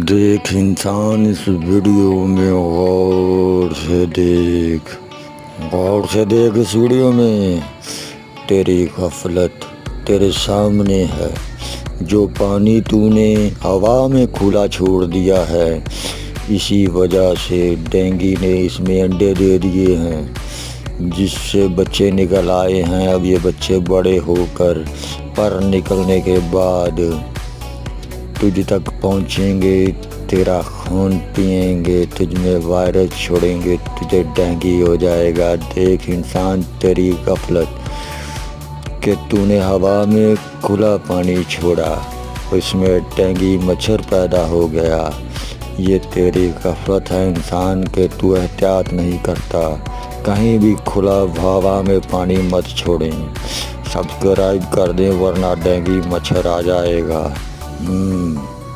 دیکھ انسان اس ویڈیو میں غور سے دیکھ اس ویڈیو میں تیری غفلت تیرے سامنے ہے۔ جو پانی تو نے ہوا میں کھلا چھوڑ دیا ہے، اسی وجہ سے ڈینگی نے اس میں انڈے دے دیے ہیں، جس سے بچے نکل آئے ہیں۔ اب یہ بچے بڑے ہو کر پر نکلنے کے بعد تجھ تک پہنچیں گے، تیرا خون پئیں گے، تجھ میں وائرس چھوڑیں گے، تجھے ڈینگی ہو جائے گا۔ دیکھ انسان تیری غفلت کہ تو نے ہوا میں کھلا پانی چھوڑا، اس میں ڈینگی مچھر پیدا ہو گیا۔ یہ تیری غفلت ہے انسان کہ تو احتیاط نہیں کرتا۔ کہیں بھی کھلا ہوا میں پانی مت چھوڑیں۔ سبسکرائب کر دیں ورنہ ڈینگی مچھر آ جائے گا۔